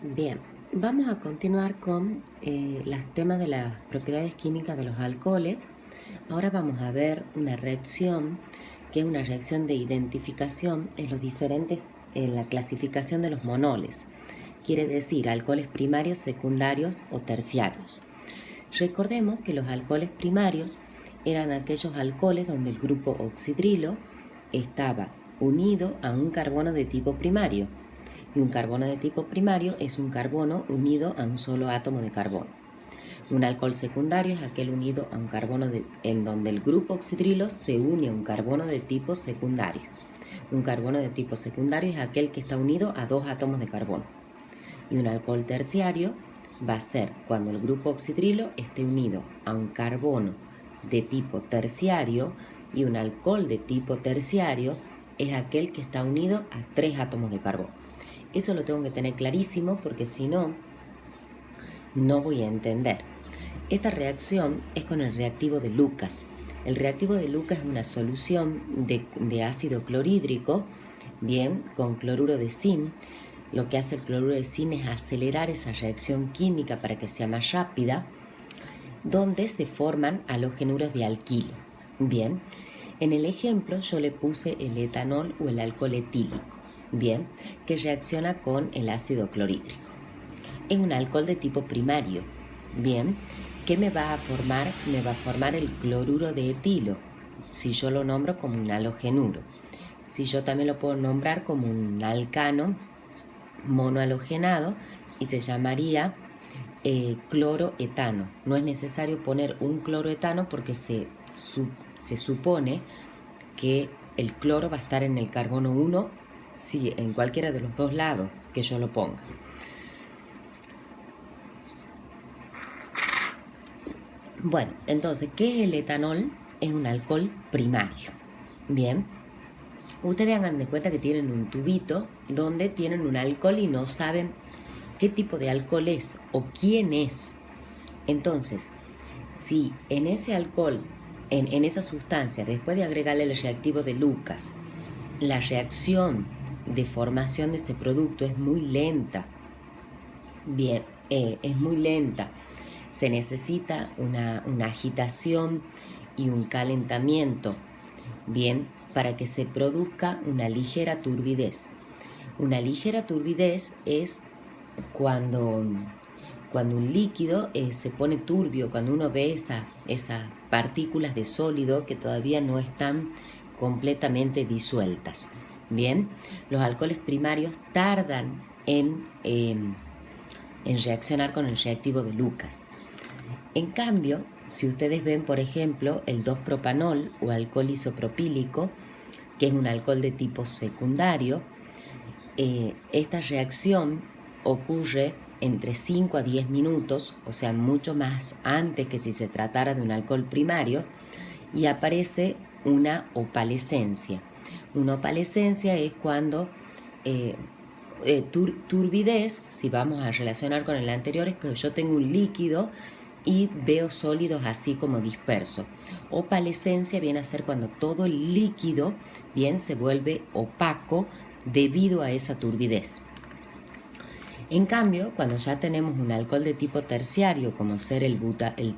Bien, vamos a continuar con los temas de las propiedades químicas de los alcoholes. Ahora vamos a ver una reacción que es una reacción de identificación en la clasificación de los monoles. Quiere decir alcoholes primarios, secundarios o terciarios. Recordemos que los alcoholes primarios eran aquellos alcoholes donde el grupo oxidrilo estaba unido a un carbono de tipo primario. Y un carbono de tipo primario es un carbono unido a un solo átomo de carbono. Un alcohol secundario es aquel unido a un carbono en donde el grupo oxidrilo se une a un carbono de tipo secundario. Un carbono de tipo secundario es aquel que está unido a dos átomos de carbono. Y un alcohol terciario va a ser cuando el grupo oxidrilo esté unido a un carbono de tipo terciario, y un alcohol de tipo terciario es aquel que está unido a tres átomos de carbono. Eso lo tengo que tener clarísimo porque si no, no voy a entender. Esta reacción es con el reactivo de Lucas. El reactivo de Lucas es una solución de ácido clorhídrico, bien, con cloruro de zinc. Lo que hace el cloruro de zinc es acelerar esa reacción química para que sea más rápida, donde se forman halogenuros de alquilo. Bien, en el ejemplo yo le puse el etanol o el alcohol etílico, bien, que reacciona con el ácido clorhídrico. Es un alcohol de tipo primario, bien, ¿qué me va a formar? Me va a formar el cloruro de etilo, si yo lo nombro como un halogenuro. Si yo también lo puedo nombrar como un alcano monohalogenado y se llamaría cloroetano. No es necesario poner un cloroetano porque se supone que el cloro va a estar en el carbono 1, sí, en cualquiera de los dos lados que yo lo ponga. Bueno, entonces, ¿qué es el etanol? Es un alcohol primario. Bien, ustedes hagan de cuenta que tienen un tubito donde tienen un alcohol y no saben qué tipo de alcohol es o quién es. Entonces, si en ese alcohol, en esa sustancia, después de agregarle el reactivo de Lucas, la reacción de formación de este producto es muy lenta, bien, es muy lenta, se necesita una agitación y un calentamiento, bien, para que se produzca una ligera turbidez. Una ligera turbidez es cuando un líquido se pone turbio, cuando uno ve esas partículas de sólido que todavía no están completamente disueltas. Bien, los alcoholes primarios tardan en reaccionar con el reactivo de Lucas. En cambio, si ustedes ven, por ejemplo, el 2-propanol o alcohol isopropílico, que es un alcohol de tipo secundario, esta reacción ocurre entre 5 a 10 minutos, o sea, mucho más antes que si se tratara de un alcohol primario, y aparece una opalescencia. Una opalescencia es cuando turbidez, si vamos a relacionar con el anterior, es que yo tengo un líquido y veo sólidos así como dispersos. Opalescencia viene a ser cuando todo el líquido bien se vuelve opaco debido a esa turbidez. En cambio, cuando ya tenemos un alcohol de tipo terciario, como ser el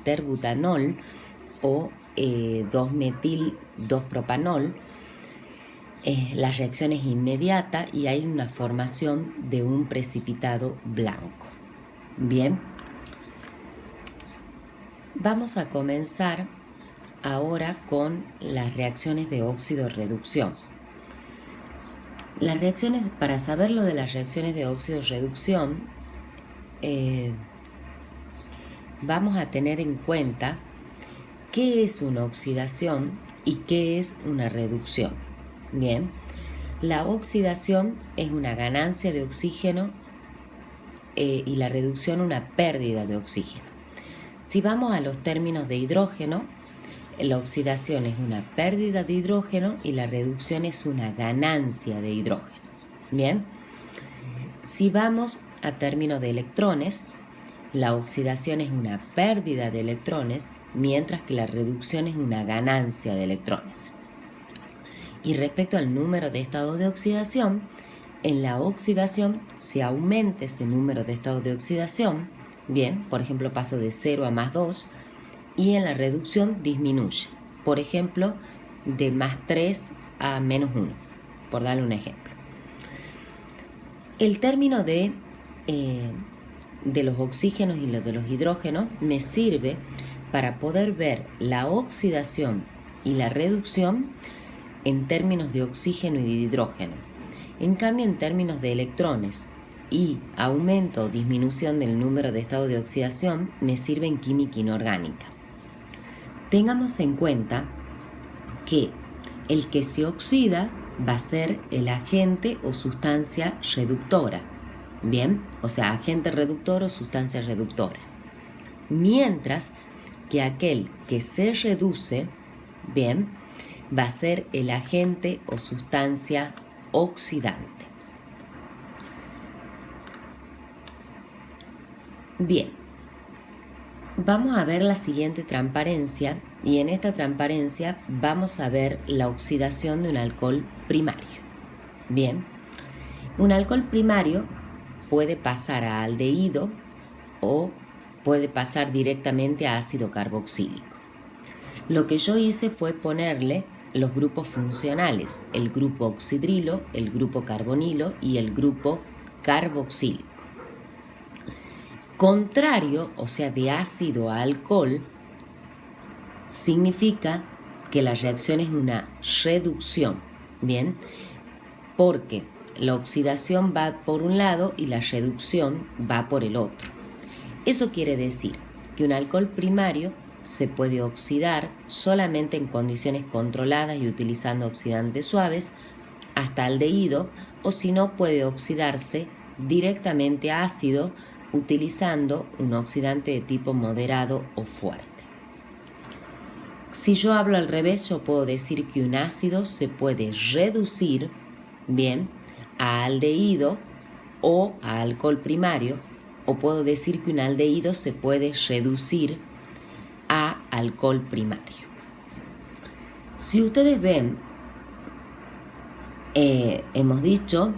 terbutanol o 2-metil-2-propanol, la reacción es inmediata y hay una formación de un precipitado blanco. Bien, vamos a comenzar ahora con las reacciones de óxido-reducción. Las reacciones, para saber lo de las reacciones de óxido-reducción, vamos a tener en cuenta qué es una oxidación y qué es una reducción. Bien, la oxidación es una ganancia de oxígeno y la reducción una pérdida de oxígeno. Si vamos a los términos de hidrógeno, la oxidación es una pérdida de hidrógeno y la reducción es una ganancia de hidrógeno. Bien, si vamos a términos de electrones, la oxidación es una pérdida de electrones, mientras que la reducción es una ganancia de electrones. Y respecto al número de estados de oxidación, en la oxidación se aumenta ese número de estados de oxidación, bien, por ejemplo paso de 0 a +2, y en la reducción disminuye, por ejemplo de +3 a -1, por darle un ejemplo. El término de los oxígenos y de los hidrógenos me sirve para poder ver la oxidación y la reducción en términos de oxígeno y de hidrógeno. En cambio, en términos de electrones y aumento o disminución del número de estados de oxidación, me sirve en química inorgánica. Tengamos en cuenta que el que se oxida va a ser el agente o sustancia reductora, ¿bien? O sea, agente reductor o sustancia reductora. Mientras que aquel que se reduce, ¿bien?, va a ser el agente o sustancia oxidante. Bien, vamos a ver la siguiente transparencia y en esta transparencia vamos a ver la oxidación de un alcohol primario. Bien, un alcohol primario puede pasar a aldehído o puede pasar directamente a ácido carboxílico. Lo que yo hice fue ponerle los grupos funcionales, el grupo oxidrilo, el grupo carbonilo y el grupo carboxílico. Contrario, o sea, de ácido a alcohol, significa que la reacción es una reducción, ¿bien? Porque la oxidación va por un lado y la reducción va por el otro. Eso quiere decir que un alcohol primario se puede oxidar solamente en condiciones controladas y utilizando oxidantes suaves hasta aldehído, o si no puede oxidarse directamente a ácido utilizando un oxidante de tipo moderado o fuerte. Si yo hablo al revés, yo puedo decir que un ácido se puede reducir, bien, a aldehído o a alcohol primario, o puedo decir que un aldehído se puede reducir a alcohol primario. Si ustedes ven, hemos dicho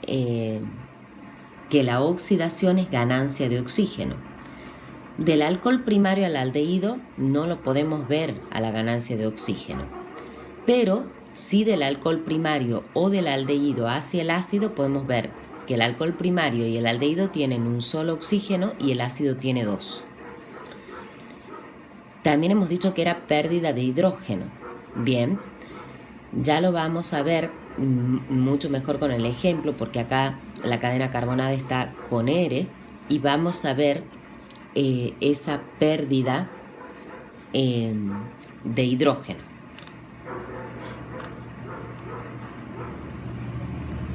que la oxidación es ganancia de oxígeno. Del alcohol primario al aldehído no lo podemos ver a la ganancia de oxígeno, pero sí del alcohol primario o del aldehído hacia el ácido podemos ver que el alcohol primario y el aldehído tienen un solo oxígeno y el ácido tiene 2. También hemos dicho que era pérdida de hidrógeno. Bien, ya lo vamos a ver mucho mejor con el ejemplo, porque acá la cadena carbonada está con R y vamos a ver esa pérdida de hidrógeno.